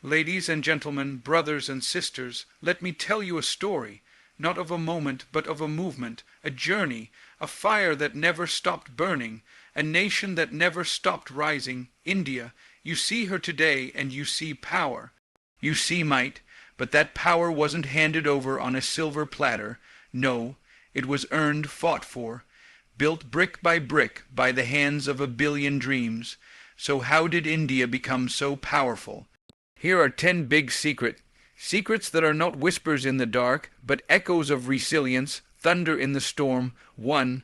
Ladies and gentlemen, brothers and sisters, let me tell you a story, not of a moment, but of a movement, a journey, a fire that never stopped burning, a nation that never stopped rising, India. You see her today, and you see power. You see might, but that power wasn't handed over on a silver platter. No, it was earned, fought for, built brick by the hands of a billion dreams. So how did India become so powerful? Here are 10 big secrets that are not whispers in the dark, but echoes of resilience, thunder in the storm. 1.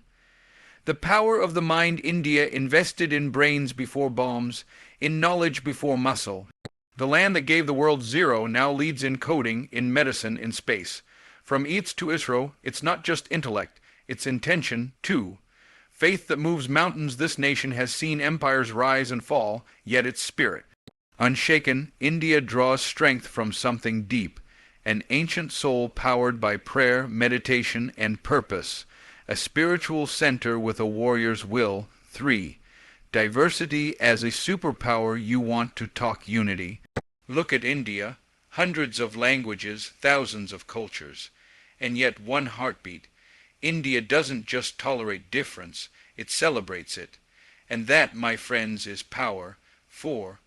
The power of the mind. India invested in brains before bombs, in knowledge before muscle. The land that gave the world zero now leads in coding, in medicine, in space. From Eats to Isro, it's not just intellect, it's intention, too. Faith that moves mountains. This nation has seen empires rise and fall, yet its spirit. Unshaken, India draws strength from something deep, an ancient soul powered by prayer, meditation, and purpose, a spiritual center with a warrior's will. 3. Diversity as a superpower. You want to talk unity. Look at India, hundreds of languages, thousands of cultures, and yet one heartbeat. India doesn't just tolerate difference, it celebrates it. And that, my friends, is power. 4.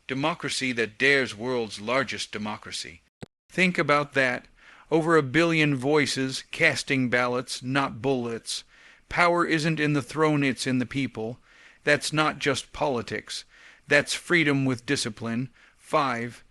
Democracy that dares world's largest democracy. Think about that. Over 1 billion voices, casting ballots, not bullets. Power isn't in the throne, it's in the people. That's not just politics. That's freedom with discipline. 5.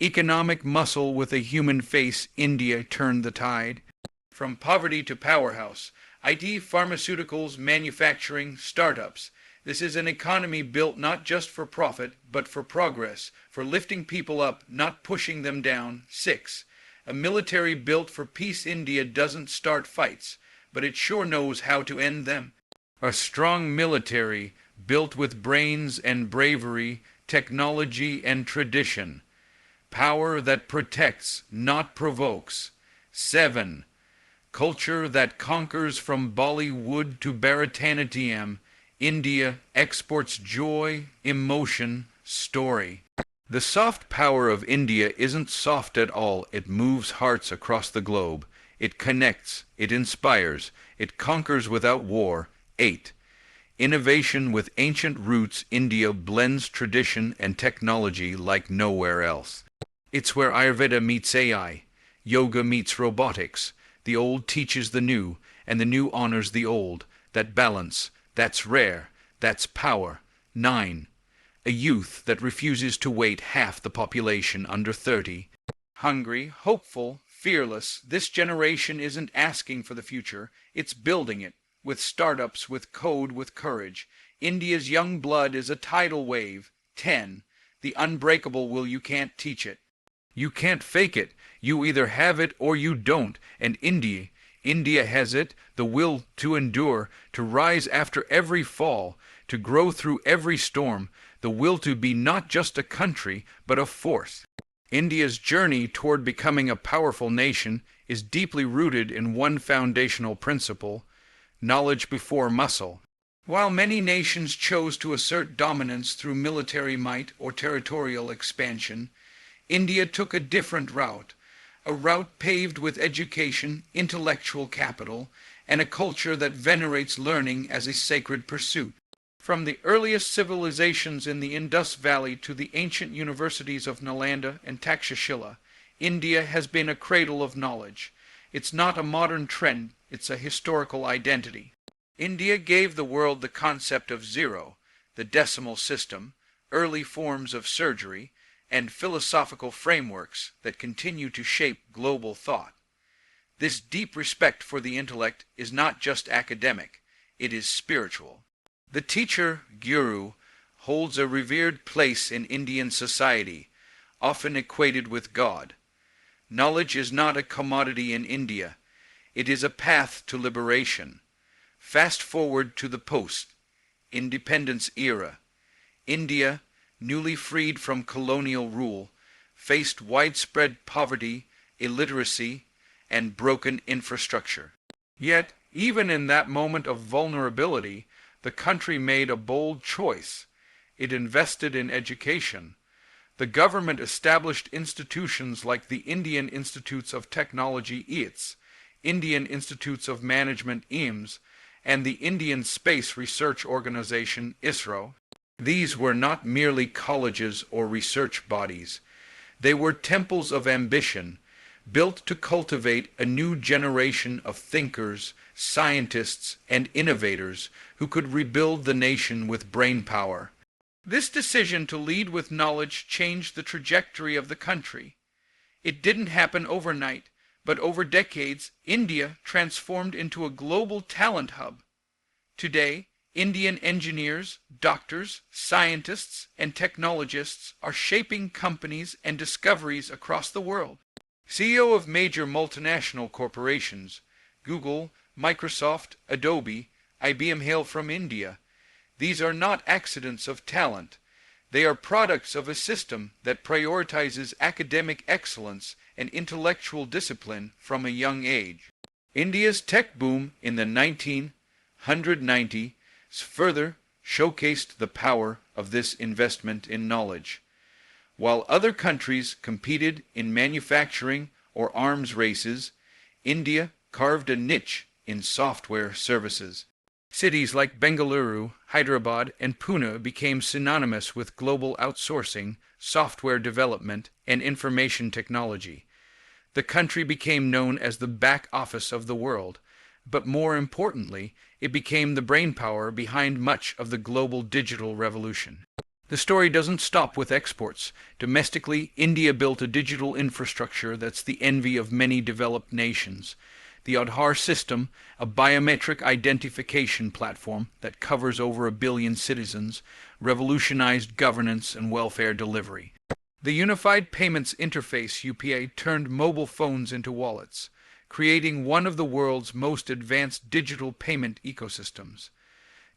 Economic muscle with a human face. India turned the tide. From poverty to powerhouse. IT, pharmaceuticals, manufacturing, startups. This is an economy built not just for profit, but for progress, for lifting people up, not pushing them down. 6. A military built for peace. India doesn't start fights, but it sure knows how to end them. A strong military, built with brains and bravery, technology and tradition. Power that protects, not provokes. 7. Culture that conquers. From Bollywood to Bharatanatyam. India exports joy, emotion, story. The soft power of India isn't soft at all. It moves hearts across the globe. It connects, it inspires, it conquers without war. 8. Innovation with ancient roots. India blends tradition and technology like nowhere else. It's where Ayurveda meets AI, yoga meets robotics. The old teaches the new, and the new honors the old. That balance, that's rare, that's power. 9. A youth that refuses to wait. Half the population under 30. Hungry, hopeful, fearless. This generation isn't asking for the future, it's building it. With startups, with code, with courage. India's young blood is a tidal wave. 10. The unbreakable will. You can't teach it. You can't fake it. You either have it or you don't. And India has it, the will to endure, to rise after every fall, to grow through every storm, the will to be not just a country, but a force. India's journey toward becoming a powerful nation is deeply rooted in one foundational principle: knowledge before muscle. While many nations chose to assert dominance through military might or territorial expansion, India took a different route. A route paved with education, intellectual capital, and a culture that venerates learning as a sacred pursuit. From the earliest civilizations in the Indus Valley to the ancient universities of Nalanda and Takshashila, India has been a cradle of knowledge. It's not a modern trend, it's a historical identity. India gave the world the concept of zero, the decimal system, early forms of surgery, and philosophical frameworks that continue to shape global thought. This deep respect for the intellect is not just academic, it is spiritual. The teacher, guru, holds a revered place in Indian society, often equated with God. Knowledge is not a commodity in India, it is a path to liberation. Fast forward to the post-independence era. India, newly freed from colonial rule, faced widespread poverty, illiteracy, and broken infrastructure. Yet, even in that moment of vulnerability, the country made a bold choice. It invested in education. The government established institutions like the Indian Institutes of Technology (IITs), Indian Institutes of Management (IIMs), and the Indian Space Research Organization (ISRO). These were not merely colleges or research bodies. They were temples of ambition, built to cultivate a new generation of thinkers, scientists, and innovators who could rebuild the nation with brain power. This decision to lead with knowledge changed the trajectory of the country. It didn't happen overnight, but over decades, India transformed into a global talent hub. Today, Indian engineers, doctors, scientists, and technologists are shaping companies and discoveries across the world. CEO of major multinational corporations, Google, Microsoft, Adobe, IBM hail from India. These are not accidents of talent. They are products of a system that prioritizes academic excellence and intellectual discipline from a young age. India's tech boom in the 1990s further showcased the power of this investment in knowledge. While other countries competed in manufacturing or arms races, India carved a niche in software services. Cities like Bengaluru, Hyderabad, and Pune became synonymous with global outsourcing, software development, and information technology. The country became known as the back office of the world, but more importantly, it became the brainpower behind much of the global digital revolution. The story doesn't stop with exports. Domestically, India built a digital infrastructure that's the envy of many developed nations. The Aadhaar system, a biometric identification platform that covers over 1 billion citizens, revolutionized governance and welfare delivery. The Unified Payments Interface (UPI) turned mobile phones into wallets, creating one of the world's most advanced digital payment ecosystems.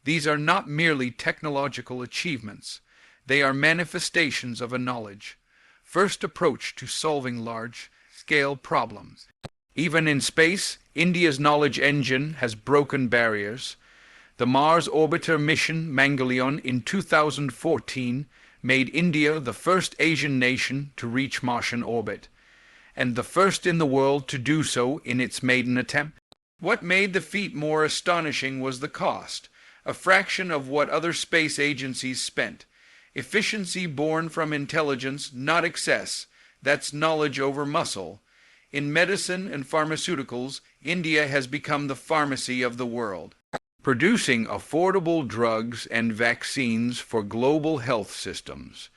These are not merely technological achievements. They are manifestations of a knowledge-first approach to solving large-scale problems. Even in space, India's knowledge engine has broken barriers. The Mars orbiter mission Mangalyaan in 2014 made India the first Asian nation to reach Martian orbit, and the first in the world to do so in its maiden attempt. What made the feat more astonishing was the cost, a fraction of what other space agencies spent. Efficiency born from intelligence, not excess. That's knowledge over muscle. In medicine and pharmaceuticals, India has become the pharmacy of the world, producing affordable drugs and vaccines for global health systems.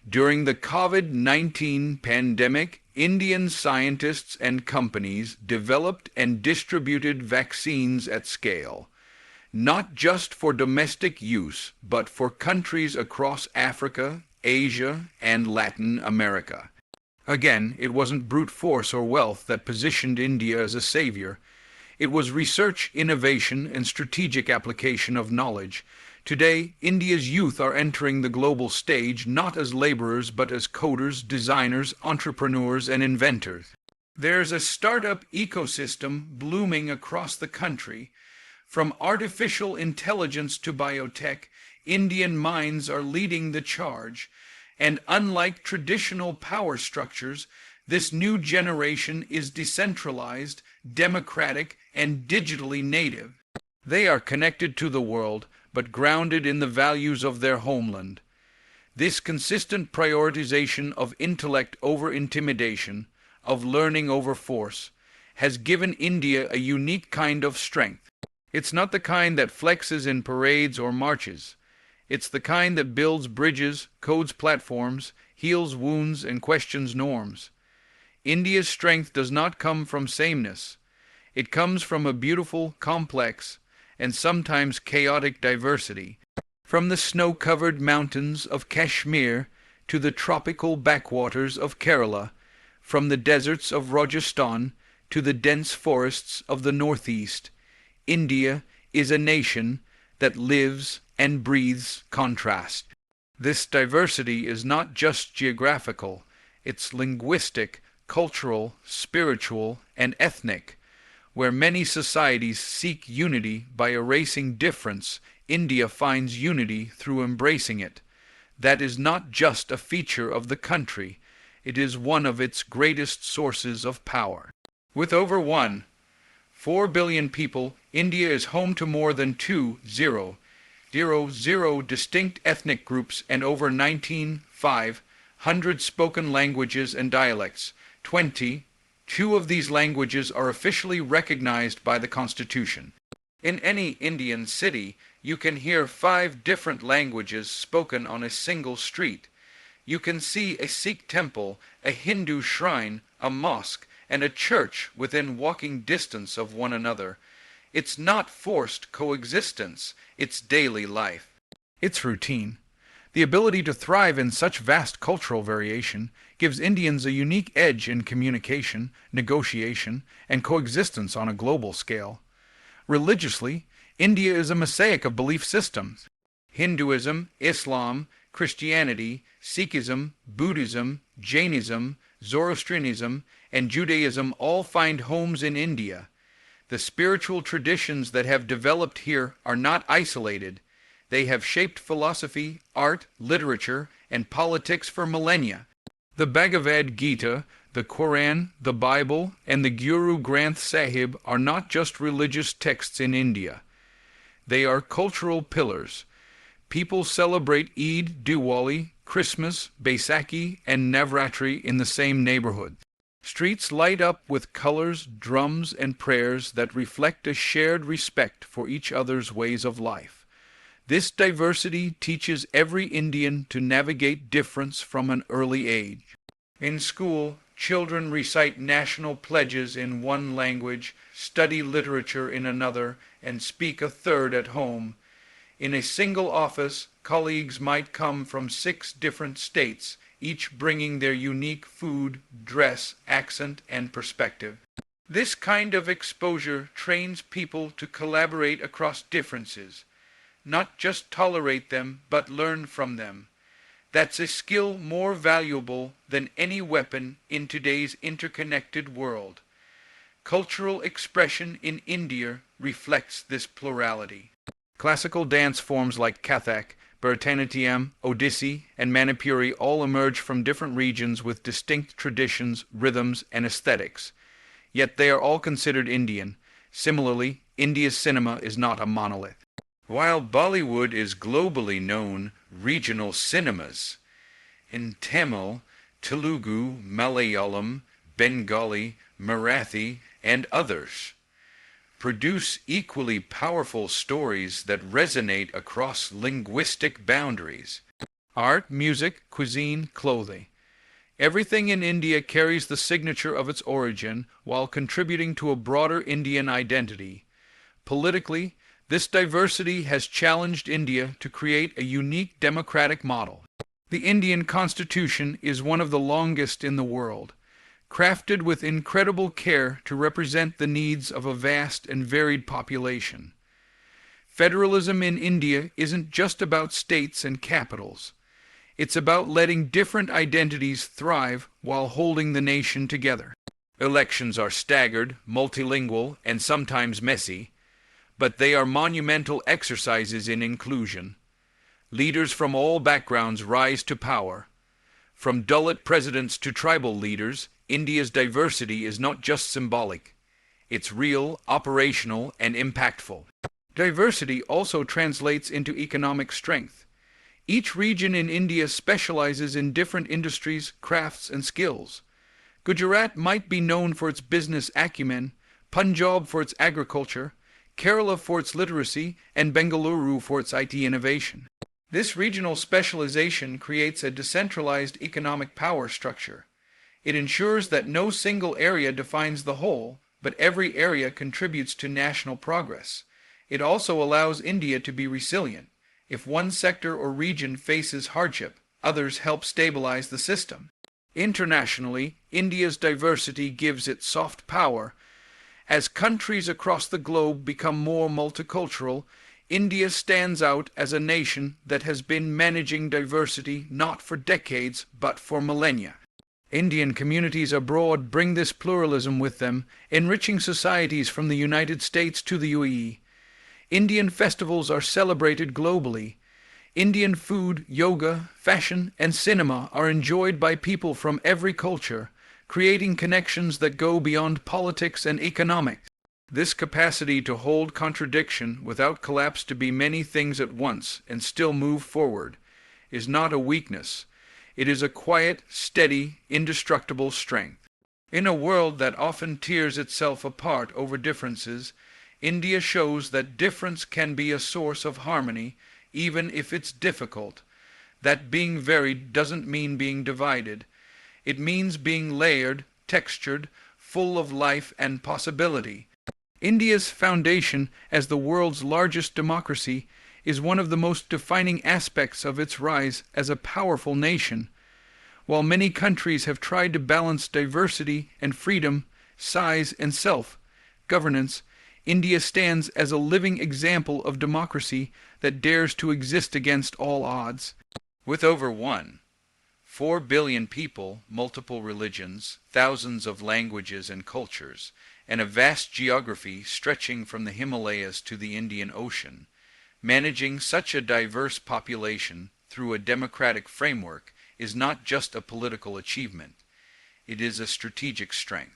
During the COVID-19 pandemic, Indian scientists and companies developed and distributed vaccines at scale, not just for domestic use, but for countries across Africa, Asia, and Latin America. Again, it wasn't brute force or wealth that positioned India as a savior. It was research, innovation, and strategic application of knowledge. Today, India's youth are entering the global stage not as laborers but as coders, designers, entrepreneurs, and inventors. There's a startup ecosystem blooming across the country. From artificial intelligence to biotech, Indian minds are leading the charge. And unlike traditional power structures, this new generation is decentralized, democratic, and digitally native. They are connected to the world, but grounded in the values of their homeland. This consistent prioritization of intellect over intimidation, of learning over force, has given India a unique kind of strength. It's not the kind that flexes in parades or marches. It's the kind that builds bridges, codes platforms, heals wounds, and questions norms. India's strength does not come from sameness. It comes from a beautiful, complex, and sometimes chaotic diversity. From the snow-covered mountains of Kashmir to the tropical backwaters of Kerala, from the deserts of Rajasthan to the dense forests of the Northeast, India is a nation that lives and breathes contrast. This diversity is not just geographical, it's linguistic, cultural, spiritual, and ethnic. Where many societies seek unity by erasing difference, India finds unity through embracing it. That is not just a feature of the country, it is one of its greatest sources of power. With over 1.4 billion people, India is home to more than 2.000 distinct ethnic groups and over 19,500 spoken languages and dialects. 22 of these languages are officially recognized by the Constitution. In any Indian city, you can hear 5 different languages spoken on a single street. You can see a Sikh temple, a Hindu shrine, a mosque, and a church within walking distance of one another. It's not forced coexistence, it's daily life. It's routine. The ability to thrive in such vast cultural variation gives Indians a unique edge in communication, negotiation, and coexistence on a global scale. Religiously, India is a mosaic of belief systems. Hinduism, Islam, Christianity, Sikhism, Buddhism, Jainism, Zoroastrianism, and Judaism all find homes in India. The spiritual traditions that have developed here are not isolated. They have shaped philosophy, art, literature, and politics for millennia. The Bhagavad Gita, the Quran, the Bible, and the Guru Granth Sahib are not just religious texts in India. They are cultural pillars. People celebrate Eid, Diwali, Christmas, Baisakhi, and Navratri in the same neighborhood. Streets light up with colors, drums, and prayers that reflect a shared respect for each other's ways of life. This diversity teaches every Indian to navigate difference from an early age. In school, children recite national pledges in one language, study literature in another, and speak a third at home. In a single office, colleagues might come from 6 different states, each bringing their unique food, dress, accent, and perspective. This kind of exposure trains people to collaborate across differences, not just tolerate them, but learn from them. That's a skill more valuable than any weapon in today's interconnected world. Cultural expression in India reflects this plurality. Classical dance forms like Kathak, Bharatanatyam, Odissi, and Manipuri all emerge from different regions with distinct traditions, rhythms, and aesthetics. Yet they are all considered Indian. Similarly, India's cinema is not a monolith. While Bollywood is globally known, regional cinemas in Tamil, Telugu, Malayalam, Bengali, Marathi, and others produce equally powerful stories that resonate across linguistic boundaries. Art, music, cuisine, clothing. Everything in India carries the signature of its origin while contributing to a broader Indian identity. Politically, this diversity has challenged India to create a unique democratic model. The Indian Constitution is one of the longest in the world, crafted with incredible care to represent the needs of a vast and varied population. Federalism in India isn't just about states and capitals. It's about letting different identities thrive while holding the nation together. Elections are staggered, multilingual, and sometimes messy, but they are monumental exercises in inclusion. Leaders from all backgrounds rise to power. From Dalit presidents to tribal leaders, India's diversity is not just symbolic. It's real, operational, and impactful. Diversity also translates into economic strength. Each region in India specializes in different industries, crafts, and skills. Gujarat might be known for its business acumen, Punjab for its agriculture, Kerala for its literacy, and Bengaluru for its IT innovation. This regional specialization creates a decentralized economic power structure. It ensures that no single area defines the whole, but every area contributes to national progress. It also allows India to be resilient. If one sector or region faces hardship, others help stabilize the system. Internationally, India's diversity gives it soft power. As countries across the globe become more multicultural, India stands out as a nation that has been managing diversity not for decades, but for millennia. Indian communities abroad bring this pluralism with them, enriching societies from the United States to the UAE. Indian festivals are celebrated globally. Indian food, yoga, fashion, and cinema are enjoyed by people from every culture, creating connections that go beyond politics and economics. This capacity to hold contradiction without collapse to be many things at once and still move forward is not a weakness. It is a quiet, steady, indestructible strength. In a world that often tears itself apart over differences, India shows that difference can be a source of harmony, even if it's difficult. That being varied doesn't mean being divided. It means being layered, textured, full of life and possibility. India's foundation as the world's largest democracy is one of the most defining aspects of its rise as a powerful nation. While many countries have tried to balance diversity and freedom, size and self-governance, India stands as a living example of democracy that dares to exist against all odds. With over 4 billion people, multiple religions, thousands of languages and cultures, and a vast geography stretching from the Himalayas to the Indian Ocean, managing such a diverse population through a democratic framework is not just a political achievement. It is a strategic strength.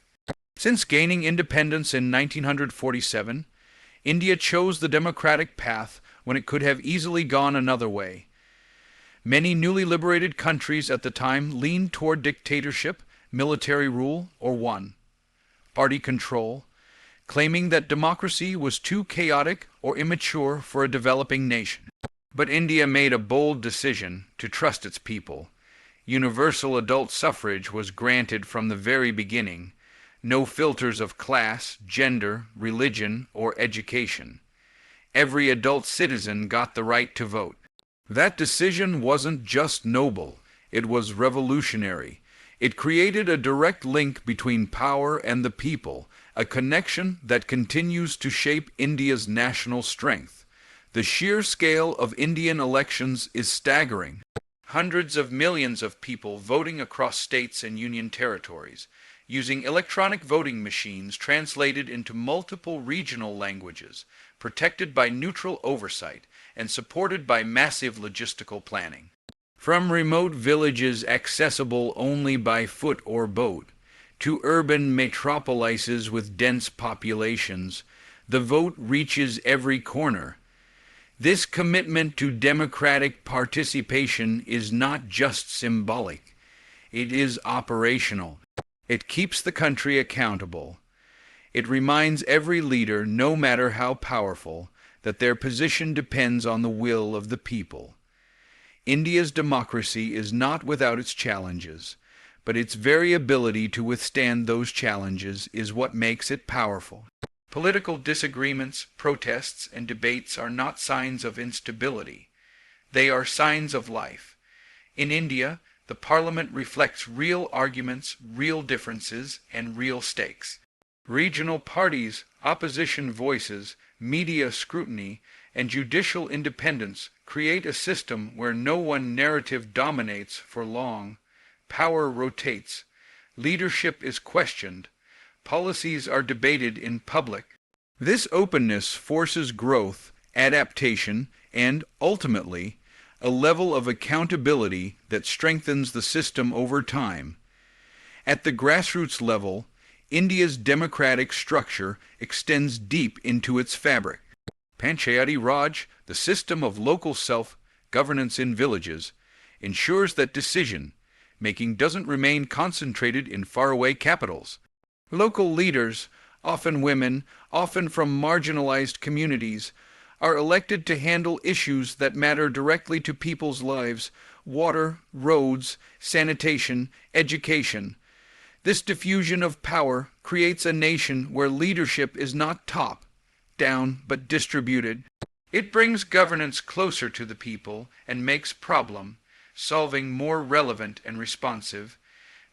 Since gaining independence in 1947, India chose the democratic path when it could have easily gone another way. Many newly liberated countries at the time leaned toward dictatorship, military rule, or one-party control, claiming that democracy was too chaotic or immature for a developing nation. But India made a bold decision to trust its people. Universal adult suffrage was granted from the very beginning, no filters of class, gender, religion, or education. Every adult citizen got the right to vote. That decision wasn't just noble, it was revolutionary. It created a direct link between power and the people, a connection that continues to shape India's national strength. The sheer scale of Indian elections is staggering. Hundreds of millions of people voting across states and union territories, using electronic voting machines translated into multiple regional languages, protected by neutral oversight, and supported by massive logistical planning. From remote villages accessible only by foot or boat, to urban metropolises with dense populations, the vote reaches every corner. This commitment to democratic participation is not just symbolic, it is operational. It keeps the country accountable. It reminds every leader, no matter how powerful, that their position depends on the will of the people. India's democracy is not without its challenges, but its very ability to withstand those challenges is what makes it powerful. Political disagreements, protests, and debates are not signs of instability. They are signs of life. In India, the parliament reflects real arguments, real differences, and real stakes. Regional parties, opposition voices, media scrutiny, and judicial independence create a system where no one narrative dominates for long. Power rotates. Leadership is questioned. Policies are debated in public. This openness forces growth, adaptation, and, ultimately, a level of accountability that strengthens the system over time. At the grassroots level, India's democratic structure extends deep into its fabric. Panchayati Raj, the system of local self-governance in villages, ensures that decision-making doesn't remain concentrated in faraway capitals. Local leaders, often women, often from marginalized communities, are elected to handle issues that matter directly to people's lives: water, roads, sanitation, education. This diffusion of power creates a nation where leadership is not top-down but distributed. It brings governance closer to the people and makes problem-solving more relevant and responsive.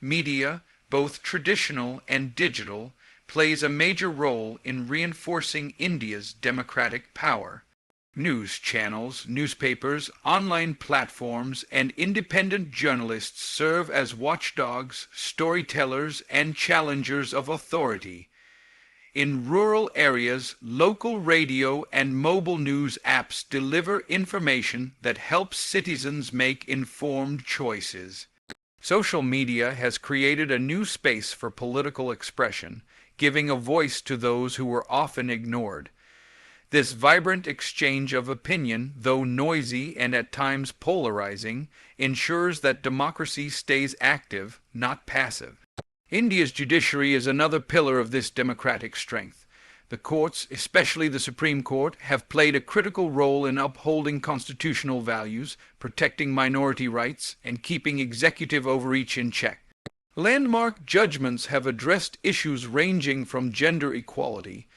Media, both traditional and digital, plays a major role in reinforcing India's democratic power. News channels, newspapers, online platforms, and independent journalists serve as watchdogs, storytellers, and challengers of authority. In rural areas, local radio and mobile news apps deliver information that helps citizens make informed choices. Social media has created a new space for political expression, giving a voice to those who were often ignored. This vibrant exchange of opinion, though noisy and at times polarizing, ensures that democracy stays active, not passive. India's judiciary is another pillar of this democratic strength. The courts, especially the Supreme Court, have played a critical role in upholding constitutional values, protecting minority rights, and keeping executive overreach in check. Landmark judgments have addressed issues ranging from gender equality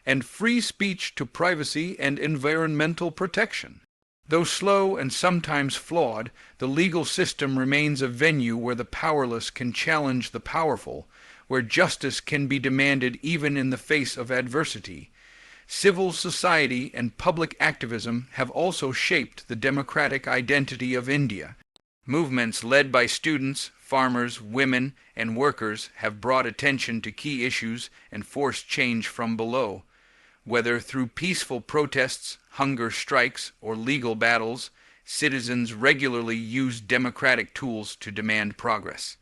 and free speech to privacy and environmental protection. Though slow and sometimes flawed, the legal system remains a venue where the powerless can challenge the powerful, where justice can be demanded even in the face of adversity. Civil society and public activism have also shaped the democratic identity of India. Movements led by students, farmers, women, and workers have brought attention to key issues and forced change from below. Whether through peaceful protests, hunger strikes, or legal battles, citizens regularly use democratic tools to demand progress.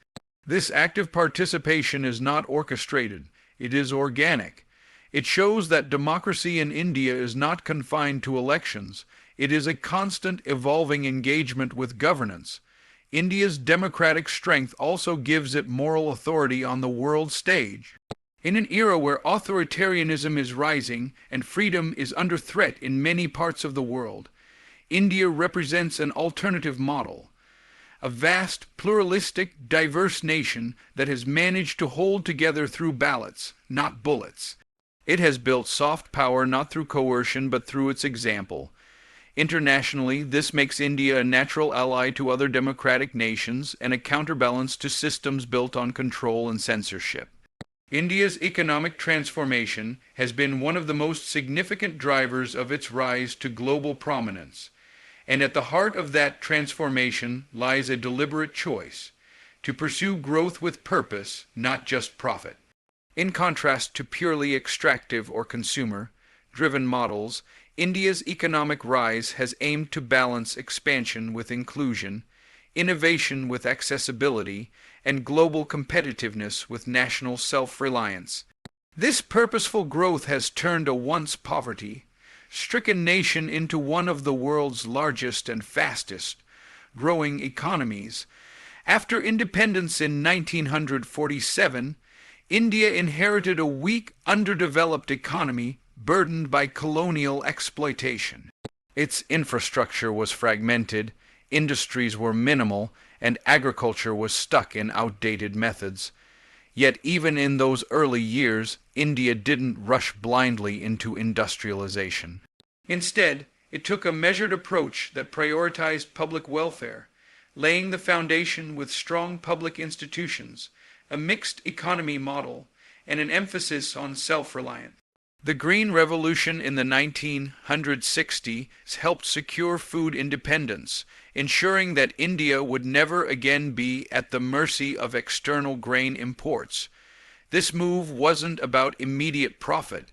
This active participation is not orchestrated, it is organic. It shows that democracy in India is not confined to elections. It is a constant evolving engagement with governance. India's democratic strength also gives it moral authority on the world stage. In an era where authoritarianism is rising and freedom is under threat in many parts of the world, India represents an alternative model. A vast, pluralistic, diverse nation that has managed to hold together through ballots, not bullets. It has built soft power not through coercion but through its example. Internationally, this makes India a natural ally to other democratic nations and a counterbalance to systems built on control and censorship. India's economic transformation has been one of the most significant drivers of its rise to global prominence, and at the heart of that transformation lies a deliberate choice to pursue growth with purpose, not just profit. In contrast to purely extractive or consumer-driven models, India's economic rise has aimed to balance expansion with inclusion, innovation with accessibility, and global competitiveness with national self-reliance. This purposeful growth has turned a once poverty-stricken nation into one of the world's largest and fastest growing economies. After independence in 1947, India inherited a weak, underdeveloped economy burdened by colonial exploitation. Its infrastructure was fragmented, industries were minimal, and agriculture was stuck in outdated methods. Yet even in those early years, India didn't rush blindly into industrialization. Instead, it took a measured approach that prioritized public welfare, laying the foundation with strong public institutions, a mixed economy model, and an emphasis on self-reliance. The Green Revolution in the 1960s helped secure food independence, ensuring that India would never again be at the mercy of external grain imports. This move wasn't about immediate profit.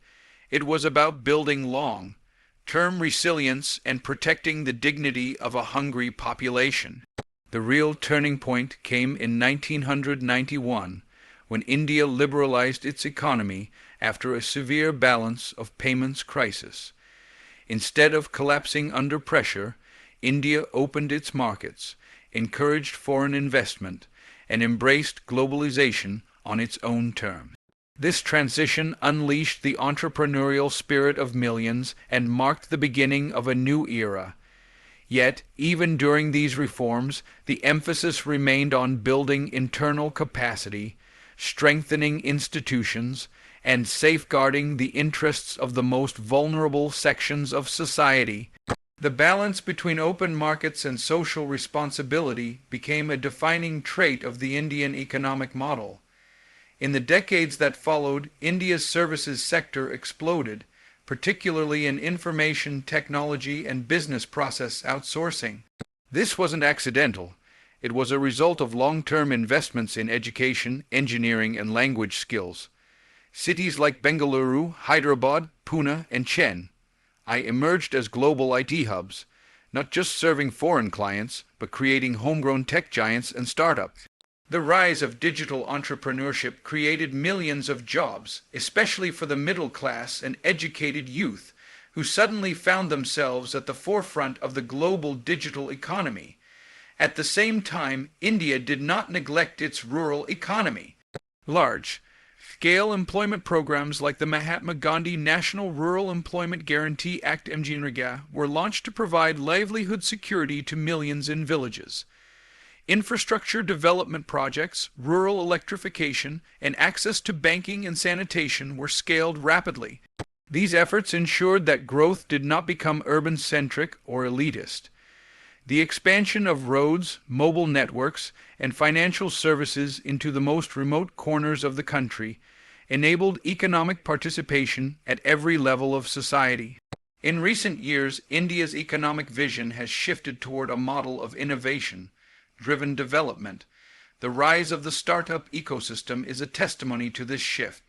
It was about building long-term resilience and protecting the dignity of a hungry population. The real turning point came in 1991, when India liberalized its economy after a severe balance of payments crisis. Instead of collapsing under pressure, India opened its markets, encouraged foreign investment, and embraced globalization on its own terms. This transition unleashed the entrepreneurial spirit of millions and marked the beginning of a new era. Yet, even during these reforms, the emphasis remained on building internal capacity, strengthening institutions, and safeguarding the interests of the most vulnerable sections of society. The balance between open markets and social responsibility became a defining trait of the Indian economic model. In the decades that followed, India's services sector exploded, particularly in information technology and business process outsourcing. This wasn't accidental. It was a result of long-term investments in education, engineering, and language skills. Cities like Bengaluru, Hyderabad, Pune, and Chennai emerged as global IT hubs, not just serving foreign clients, but creating homegrown tech giants and startups. The rise of digital entrepreneurship created millions of jobs, especially for the middle class and educated youth, who suddenly found themselves at the forefront of the global digital economy. At the same time, India did not neglect its rural economy. Large-scale employment programs like the Mahatma Gandhi National Rural Employment Guarantee Act MGNREGA were launched to provide livelihood security to millions in villages. Infrastructure development projects, rural electrification, and access to banking and sanitation were scaled rapidly. These efforts ensured that growth did not become urban-centric or elitist. The expansion of roads, mobile networks, and financial services into the most remote corners of the country enabled economic participation at every level of society. In recent years, India's economic vision has shifted toward a model of innovation-driven development. The rise of the startup ecosystem is a testimony to this shift.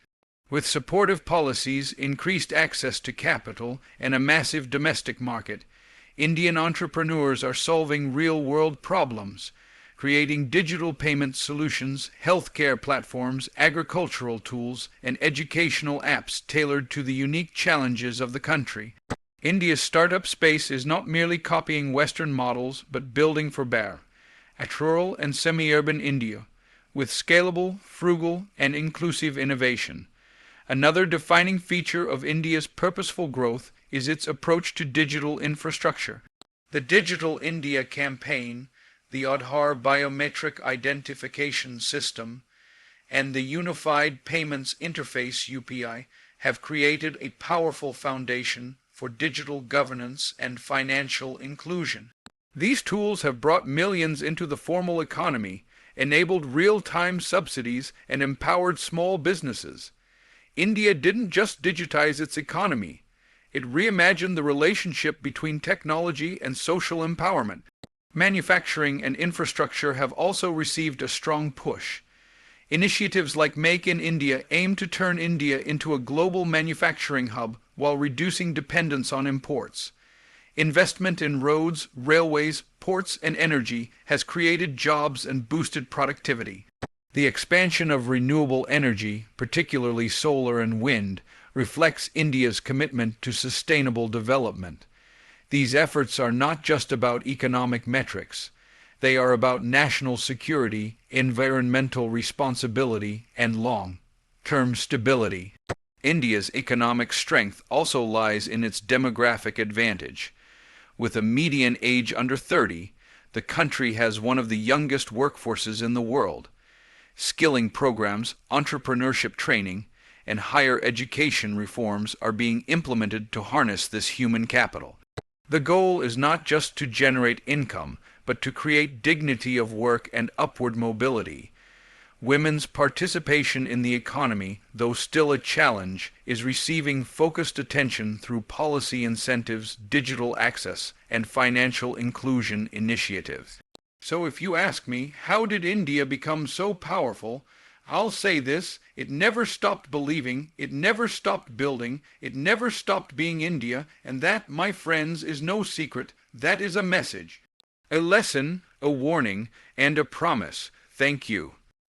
With supportive policies, increased access to capital, and a massive domestic market, Indian entrepreneurs are solving real-world problems, creating digital payment solutions, healthcare platforms, agricultural tools, and educational apps tailored to the unique challenges of the country. India's startup space is not merely copying Western models, but building for better, at rural and semi-urban India, with scalable, frugal, and inclusive innovation. Another defining feature of India's purposeful growth is its approach to digital infrastructure. The Digital India Campaign, the Aadhaar Biometric Identification System, and the Unified Payments Interface UPI have created a powerful foundation for digital governance and financial inclusion. These tools have brought millions into the formal economy, enabled real-time subsidies, and empowered small businesses. India didn't just digitize its economy, it reimagined the relationship between technology and social empowerment. Manufacturing and infrastructure have also received a strong push. Initiatives like Make in India aim to turn India into a global manufacturing hub while reducing dependence on imports. Investment in roads, railways, ports, and energy has created jobs and boosted productivity. The expansion of renewable energy, particularly solar and wind, reflects India's commitment to sustainable development. These efforts are not just about economic metrics. They are about national security, environmental responsibility, and long-term stability. India's economic strength also lies in its demographic advantage. With a median age under 30, the country has one of the youngest workforces in the world. Skilling programs, entrepreneurship training, and higher education reforms are being implemented to harness this human capital. The goal is not just to generate income, but to create dignity of work and upward mobility. Women's participation in the economy, though still a challenge, is receiving focused attention through policy incentives, digital access, and financial inclusion initiatives. So if you ask me, how did India become so powerful? I'll say this: it never stopped believing, it never stopped building, it never stopped being India, and that, my friends, is no secret. That is a message, a lesson, a warning, and a promise. Thank you.